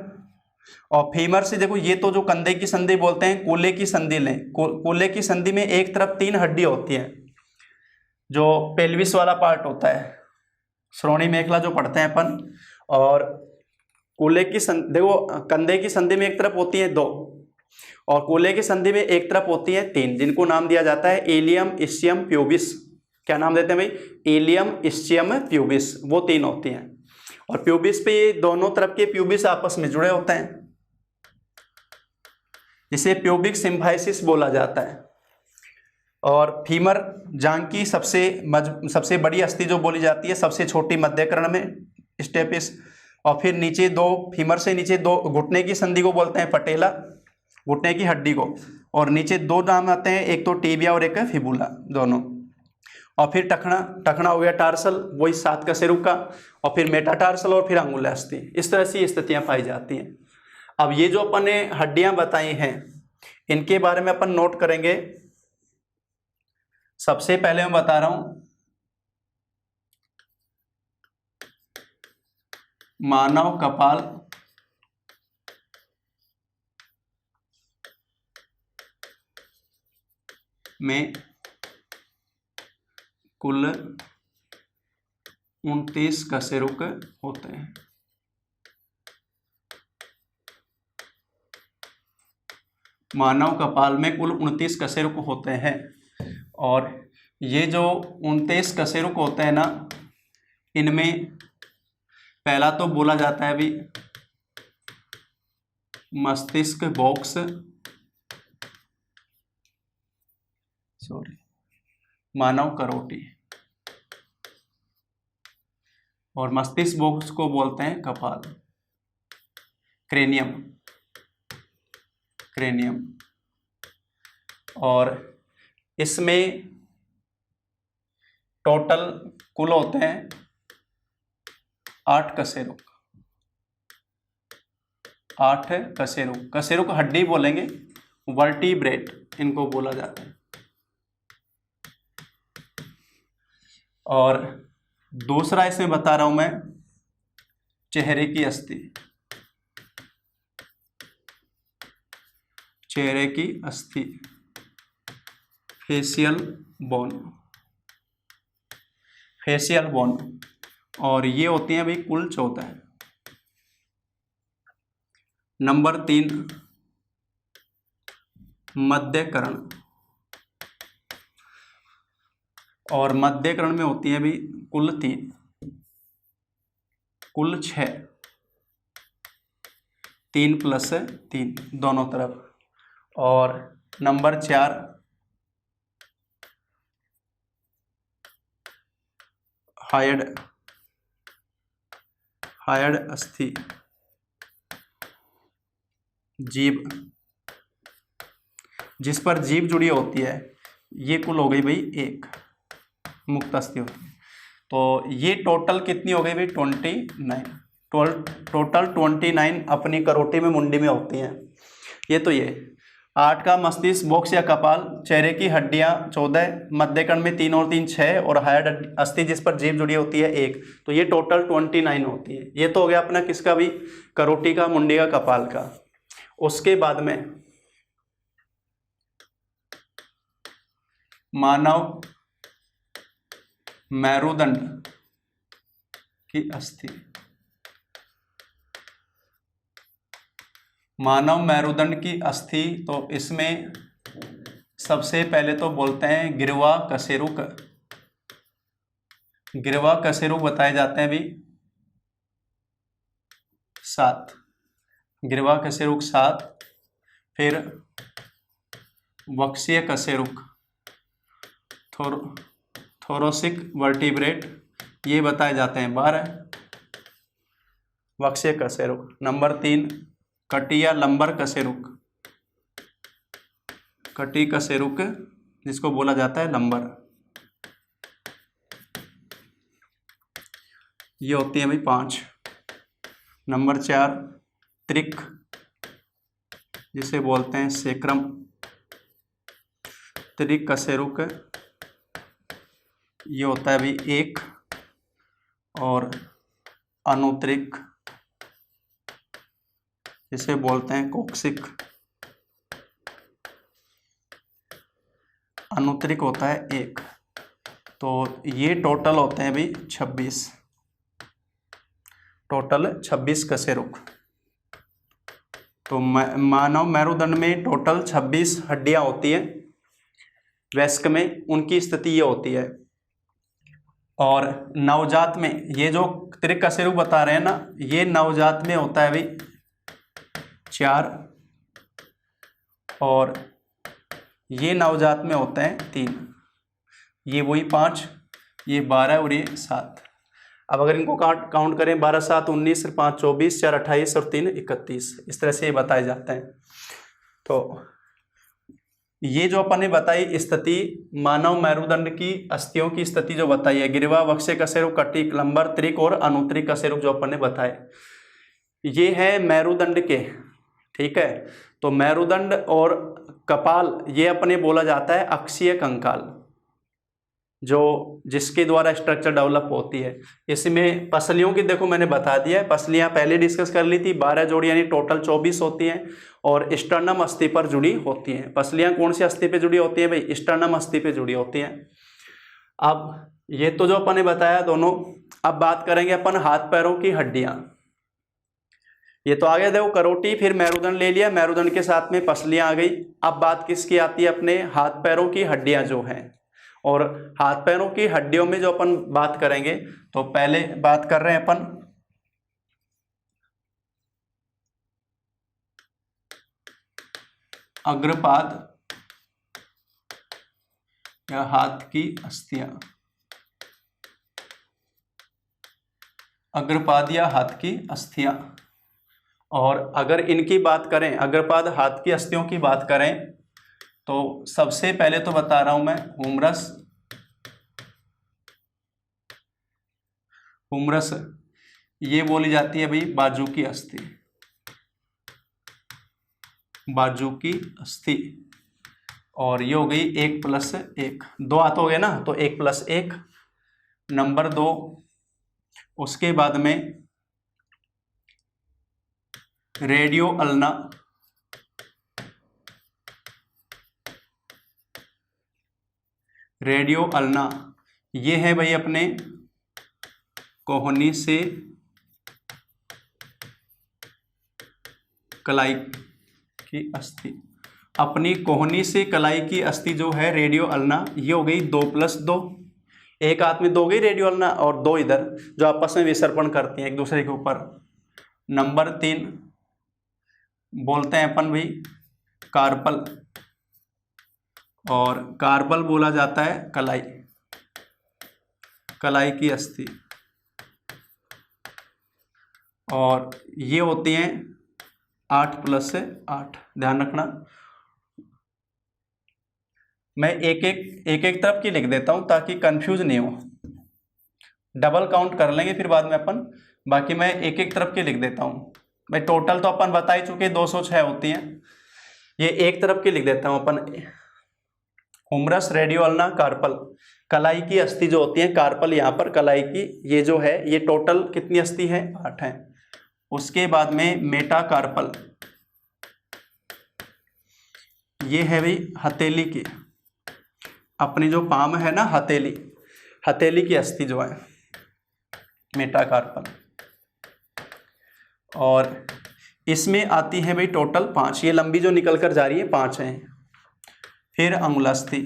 और फीमर से देखो ये तो जो कंधे की संधि बोलते हैं, कूल्हे की संधि लें, कूल्हे की संधि में एक तरफ 3 हड्डी होती है, जो पेल्विस वाला पार्ट होता है, श्रोणी मेखला जो पढ़ते हैं अपन। और कूल्हे की देखो कंधे की संधि में एक तरफ होती है 2, और कूल्हे की संधि में एक तरफ होती है 3, जिनको नाम दिया जाता है एलियम इस्चियम प्यूबिस। क्या नाम देते हैं भाई, एलियम इस्चियम प्यूबिस, वो 3 होती हैं। और प्यूबिस पे ये दोनों तरफ के प्यूबिस आपस में जुड़े होते हैं, जिसे प्यूबिक सिम्फाइसिस बोला जाता है। और फीमर जांघ की सबसे बड़ी अस्थि जो बोली जाती है, सबसे छोटी मध्यकर्ण में स्टेपिस। और फिर नीचे दो, फीमर से नीचे दो, घुटने की संधि को बोलते हैं पटेला, घुटने की हड्डी को। और नीचे दो नाम आते हैं, एक तो टिबिया और एक है फिबुला, दोनों। और फिर टखना हो गया टार्सल, वही 7 कशेरुक का। और फिर मेटाटार्सल और फिर अंगुला अस्थि। इस तरह से स्थितियां पाई जाती हैं। अब ये जो अपन ने हड्डियां बताई हैं, इनके बारे में अपन नोट करेंगे। सबसे पहले मैं बता रहा हूं मानव कपाल में कुल 29 कशेरुक होते हैं। मानव कपाल में कुल 29 कशेरुक होते हैं। और ये जो 29 कशेरुक होते हैं ना, इनमें पहला तो बोला जाता है अभी मस्तिष्क बॉक्स, मानव करोटी, और मस्तिष्क बॉक्स को बोलते हैं कपाल, क्रेनियम। और इसमें टोटल कुल होते हैं 8 कशेरुक। 8 कशेरुक, कशेरुक हड्डी बोलेंगे, वर्टिब्रेट इनको बोला जाता है। और दूसरा इसमें बता रहा हूं मैं चेहरे की अस्थि, चेहरे की अस्थि, फेशियल बोन। और ये होती हैं भाई कुल 14। नंबर 3 मध्यकर्ण। और मध्यकर्ण में होती है भी कुल 3, कुल 6, 3 + 3 दोनों तरफ। और नंबर 4 हायड अस्थि, जीभ, जिस पर जीभ जुड़ी होती है, ये कुल हो गई भाई 1 मुक्त अस्थि होती है। तो ये टोटल कितनी हो गई भाई 29। टोटल 29 अपनी करोटी में, मुंडी में होती हैं। ये तो ये 8 का मस्तिष्क बॉक्स या कपाल, चेहरे की हड्डियां 14, मध्यकर्ण में 3 और 3 6, और हायड अस्थि जिस पर जीभ जुड़ी होती है 1। तो ये टोटल 29 होती है। ये तो हो गया अपना किसका भी, करोटी का, मुंडी का, कपाल का। उसके बाद में मानव मेरुदंड की अस्थि। मानव मेरुदंड की अस्थि, तो इसमें सबसे पहले तो बोलते हैं गिरवा कशेरुक। गिरवा कशेरुक बताए जाते हैं भी 7, गिरवा कशेरुक 7। फिर वक्षीय कशेरुक, थोरोसिक वर्टिब्रेट, ये बताए जाते हैं 12, वक्षीय कशेरुक। नंबर 3 कटी या लंबर कशेरुक, कटी कशेरुक जिसको बोला जाता है लंबर, ये होती है भाई 5। नंबर 4 त्रिक, जिसे बोलते हैं सेक्रम, त्रिक कशेरुक, ये होता है भाई 1। और अनुत्रिक, जिसे बोलते हैं कोक्सिक, अनुत्रिक होता है 1। तो ये टोटल होते हैं भाई 26, टोटल 26 कशेरुक। तो मानव मेरुदंड में टोटल 26 हड्डियां होती हैं। वयस्क में उनकी स्थिति ये होती है। और नवजात में ये जो त्रिक कशेरुक बता रहे हैं ना, ये नवजात में होता है भाई 4। और ये नवजात में होते हैं 3, ये वही 5, ये 12 और ये 7। अब अगर इनको काउंट करें 12 7 19, 5 24, 4 28 और 3 31, इस तरह से ये बताए जाते हैं। तो ये जो अपन ने बताई स्थिति, मानव मेरुदंड की अस्थियों की स्थिति जो बताई है, गिरवा, वक्ष कशेरुक, कटिक, लंबर, त्रिक और अनुत्तरिक कशेरुक जो अपन ने बताए, ये है मेरुदंड के, ठीक है। तो मेरुदंड और कपाल ये अपने बोला जाता है अक्षीय कंकाल, जो जिसके द्वारा स्ट्रक्चर डेवलप होती है। इसमें पसलियों की देखो मैंने बता दिया है, पसलियां पहले डिस्कस कर ली थी, 12 जोड़ी यानी टोटल 24 होती हैं और स्टर्नम अस्थि पर जुड़ी होती हैं। पसलियां कौन सी अस्थि पे जुड़ी होती हैं भाई? स्टर्नम अस्थि पे जुड़ी होती हैं। अब ये तो जो अपन ने बताया दोनों, अब बात करेंगे अपन हाथ पैरों की हड्डियां। ये तो आ गया देखो करोटी, फिर मेरुदंड ले लिया, मेरुदंड के साथ में पसलियां आ गई। अब बात किसकी आती है? अपने हाथ पैरों की हड्डियां जो हैं। और हाथ पैरों की हड्डियों में जो अपन बात करेंगे, तो पहले बात कर रहे हैं अपन अग्रपाद या हाथ की अस्थियां, अग्रपाद या हाथ की अस्थियां। और अगर इनकी बात करें, अग्रपाद हाथ की अस्थियों की बात करें, तो सबसे पहले तो बता रहा हूं मैं हुमरस, हुमरस ये बोली जाती है भाई बाजू की अस्थि, बाजू की अस्थि। और ये हो गई 1 + 1, 2 हाथ हो गए ना, तो 1 + 1 नंबर 2। उसके बाद में रेडियो अल्ना, रेडियो अल्ना ये है भाई अपने कोहनी से कलाई की अस्थि, अपनी कोहनी से कलाई की अस्थि जो है रेडियो अल्ना, ये हो गई 2 + 2। एक हाथ में 2 गई रेडियो अल्ना और 2 इधर, जो आपस में विसर्पण करती हैं एक दूसरे के ऊपर। नंबर 3 बोलते हैं अपन भाई कार्पल, और कार्पल बोला जाता है कलाई, कलाई की अस्थि। और ये होती हैं 8 + 8, ध्यान रखना। मैं एक एक तरफ की लिख देता हूं ताकि कंफ्यूज नहीं हो, डबल काउंट कर लेंगे फिर बाद में अपन, बाकी मैं एक एक तरफ की लिख देता हूं भाई। टोटल तो अपन बता ही चुके 206 होती हैं, ये एक तरफ की लिख देता हूं अपन। हुमरस, रेडियो अल्ना, कार्पल, कलाई की अस्थि जो होती है, कार्पल यहाँ पर कलाई की, ये जो है ये टोटल कितनी अस्थि है? 8 है। उसके बाद में मेटाकार्पल, ये है भाई हथेली की, अपनी जो पाम है ना हथेली, हथेली की अस्थि जो है मेटाकार्पल। और इसमें आती है भाई टोटल 5, ये लंबी जो निकल कर जा रही है 5 है। फिर अंगुलास्थि,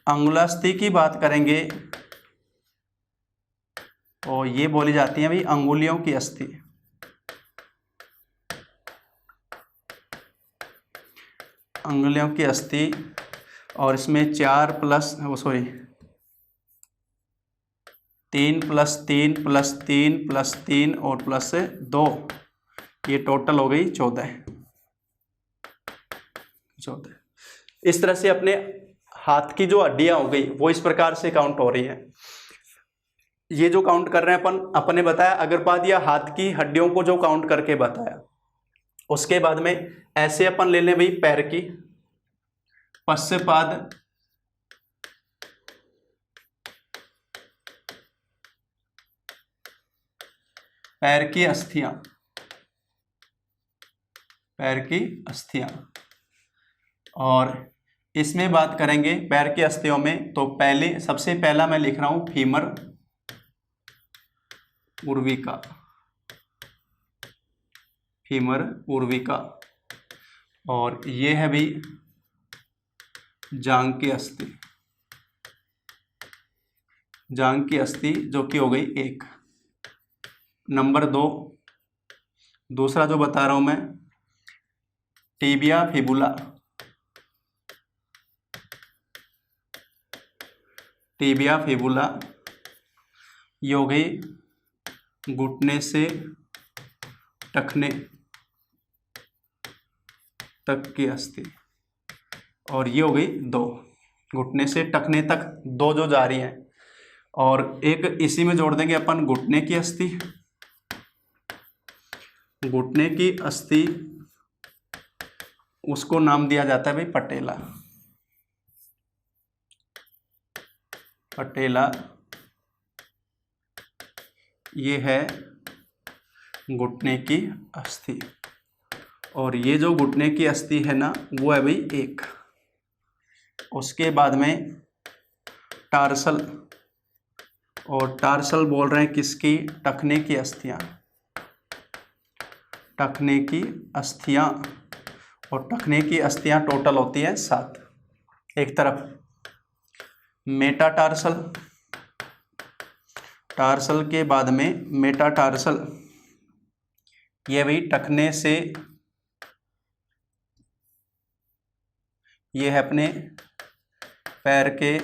अंगुलास्थि की बात करेंगे तो ये बोली जाती है भाई अंगुलियों की अस्थि, अंगुलियों की अस्थि। और इसमें 4 + 3 + 3 + 3 + 3 और +2, ये टोटल हो गई 14। इस तरह से अपने हाथ की जो हड्डियां हो गई वो इस प्रकार से काउंट हो रही है। ये जो काउंट कर रहे हैं अपन ने बताया अग्रपाद या हाथ की हड्डियों को जो काउंट करके बताया। उसके बाद में ऐसे अपन ले लें भाई पैर की, पश्चपाद, पैर की अस्थियां, पैर की अस्थियां। और इसमें बात करेंगे पैर की अस्थियों में, तो पहले सबसे पहला मैं लिख रहा हूं फीमर उर्विका, फीमर उर्विका। और ये है भी जांग की अस्थि, जांग की अस्थि जो कि हो गई 1। नंबर 2, दूसरा जो बता रहा हूं मैं, टिबिया फिबुला। टिबिया फिबुला ये हो गई घुटने से टखने तक की अस्थि, और ये हो गई 2, घुटने से टखने तक 2 जो जा रही हैं। और एक इसी में जोड़ देंगे अपन घुटने की अस्थि। घुटने की अस्थि उसको नाम दिया जाता है भाई पटेला। पटेला ये है घुटने की अस्थि, और ये जो घुटने की अस्थि है ना वो है भाई 1। उसके बाद में टार्सल, और टार्सल बोल रहे हैं किसकी, टखने की अस्थियां। टखने की अस्थियां, और टखने की अस्थियां टोटल होती है 7 एक तरफ। मेटाटार्सल, टार्सल के बाद में मेटाटार्सल, ये भी टखने से, ये है अपने पैर के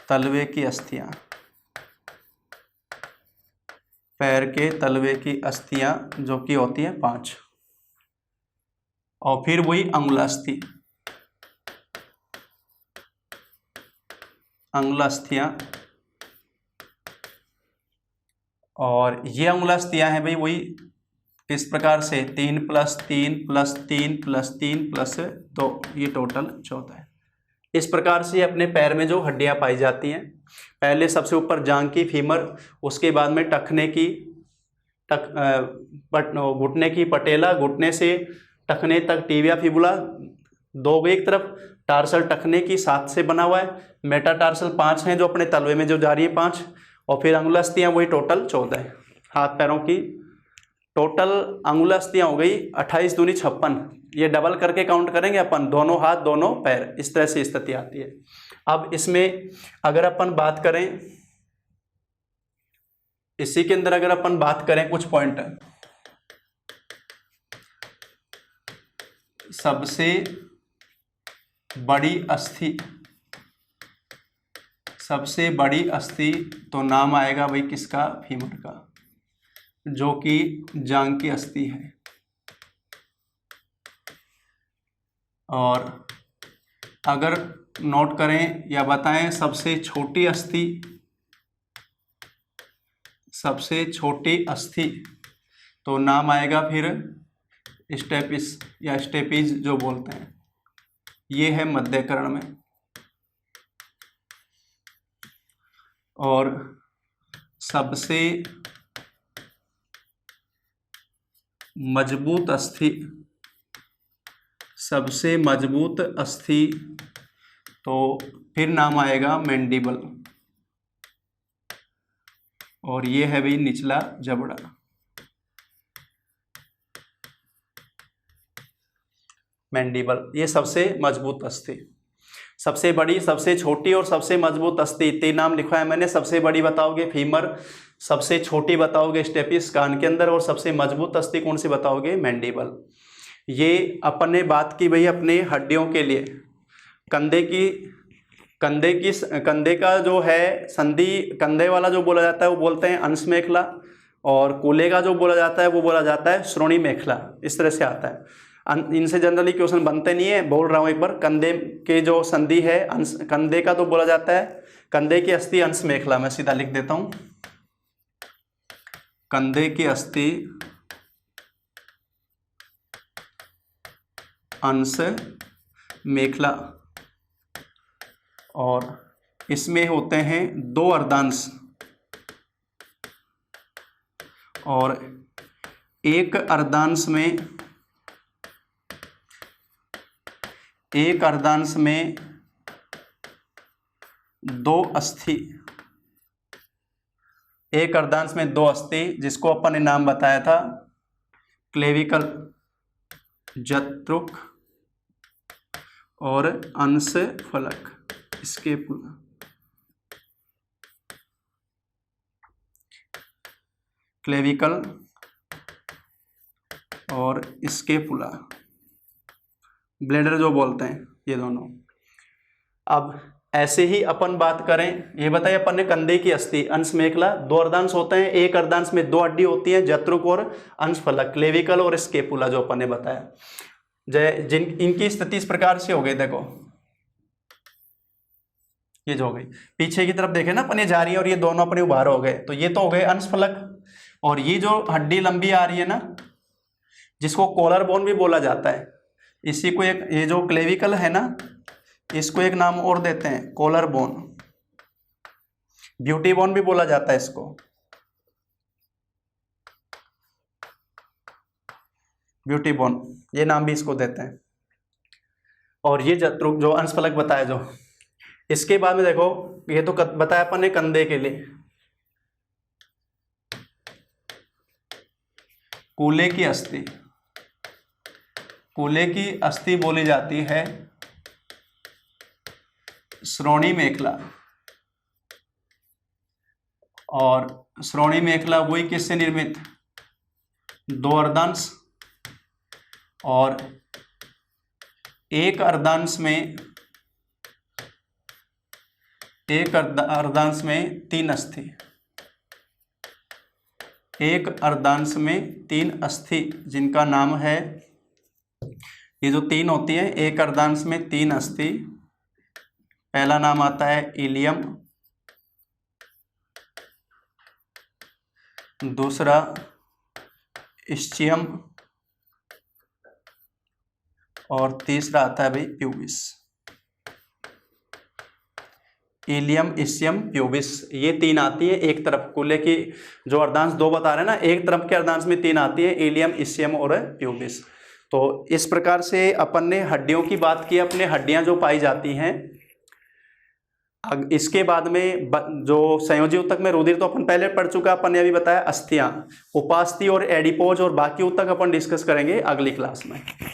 तलवे की अस्थियां। पैर के तलवे की अस्थियां जो कि होती हैं 5। और फिर वही अंगुलास्थि, अंगुलास्थियां, और ये अंगुलास्थियां हैं भाई वही इस प्रकार से 3 + 3 + 3 + 3 + 2, ये टोटल 14 है। इस प्रकार से अपने पैर में जो हड्डियां पाई जाती हैं, पहले सबसे ऊपर जांघ की फीमर, उसके बाद में टखने की घुटने की पटेला, घुटने से टखने तक टिबिया फिबुला 2 एक तरफ, टार्सल टखने की 7 से बना हुआ है, मेटाटार्सल 5 हैं जो अपने तलवे में जो जा रही है 5, और फिर अंगुलास्थियां वही टोटल 14 है। हाथ पैरों की टोटल अंगुलास्थियां हो गई 28 दूनी 56। ये डबल करके काउंट करेंगे अपन, दोनों हाथ दोनों पैर, इस तरह से स्थिति आती है। अब इसमें अगर अपन बात करें, इसी के अंदर अगर अपन बात करें कुछ पॉइंट, सबसे बड़ी अस्थि, सबसे बड़ी अस्थि तो नाम आएगा भाई किसका, फीमर का, जो कि जांघ की अस्थि है। और अगर नोट करें या बताएं सबसे छोटी अस्थि, सबसे छोटी अस्थि तो नाम आएगा फिर स्टेपिस या स्टेपीज जो बोलते हैं, ये है मध्यकर्ण में। और सबसे मजबूत अस्थि, सबसे मजबूत अस्थि तो फिर नाम आएगा मैंडिबल, और ये है भी निचला जबड़ा। मैंडिबल ये सबसे मजबूत अस्थि, सबसे बड़ी, सबसे छोटी और सबसे मजबूत अस्थि, 3 नाम लिखा है मैंने। सबसे बड़ी बताओगे फीमर, सबसे छोटी बताओगे स्टेपिस कान के अंदर, और सबसे मजबूत अस्थि कौन सी बताओगे, मैंडिबल। ये अपन ने बात की भाई अपने हड्डियों के लिए, कंधे का जो है संधि, कंधे वाला जो बोला जाता है वो बोलते हैं अंश मेखला, और कूल्हे का जो बोला जाता है वो बोला जाता है श्रोणी मेखला, इस तरह से आता है। इनसे जनरली क्वेश्चन बनते नहीं है, बोल रहा हूँ एक बार। कंधे के जो संधि है अंश, कंधे का तो बोला जाता है, कंधे की अस्थि अंश मेखला, मैं सीधा लिख देता हूँ, कंधे की अस्थि अंश मेखला, और इसमें होते हैं 2 अर्धांश, और एक अर्धांश में 2 अस्थि, एक अर्धांश में 2 अस्थि, जिसको अपन ने नाम बताया था क्लेविकल, जत्रुक और अंश फलक, इसके क्लेविकल और स्केपुला, ब्लेडर जो बोलते हैं ये दोनों। अब ऐसे ही अपन बात करें, ये बताइए अपन ने कंधे की अस्थि अंश मेखला, दो अर्धांश होते हैं, एक अर्धांश में दो हड्डी होती है, जत्रुक और अंशफलक, क्लेविकल और स्केपुला जो अपन ने बताया। इनकी स्थिति इस प्रकार से हो गई, देखो ये जो हो गई पीछे की तरफ देखे ना अपन, ये जा रही है और ये दोनों अपने उभार हो गए, तो ये तो हो गए अंशफलक। और ये जो हड्डी लंबी आ रही है ना, जिसको कॉलर बोन भी बोला जाता है, इसी को एक, ये जो क्लेविकल है ना, इसको एक नाम और देते हैं कॉलर बोन, ब्यूटी बोन भी बोला जाता है इसको, ब्यूटी बोन ये नाम भी इसको देते हैं। और ये जत्रुक जो अंशफलक बताया जो, इसके बाद में देखो ये तो बताया अपन ने कंधे के लिए, कूल्हे की अस्थि, कूल्हे की अस्थि बोली जाती है श्रोणी मेखला, और श्रोणी मेखला वही किससे निर्मित, दो अर्धांश और एक अर्धांश में, एक अर्धांश में तीन अस्थि, एक अर्धांश में तीन अस्थि जिनका नाम है, ये जो तीन होती है एक अर्धांश में तीन अस्थि, पहला नाम आता है इलियम, दूसरा इस्चियम और तीसरा आता है भाई प्यूबिस। इलियम, इस्चियम, प्यूबिस ये तीन आती है एक तरफ, कूल्हे की जो अर्धांश दो बता रहे हैं ना, एक तरफ के अर्धांश में तीन आती है, इलियम, इस्चियम और प्यूबिस। तो इस प्रकार से अपन ने हड्डियों की बात की, अपने हड्डियां जो पाई जाती हैं। इसके बाद में जो संयोजी ऊतक में रुधिर तो अपन पहले पढ़ चुका, अपन ने अभी बताया अस्थियां, उपास्थि और एडिपोज और बाकी ऊतक अपन डिस्कस करेंगे अगली क्लास में।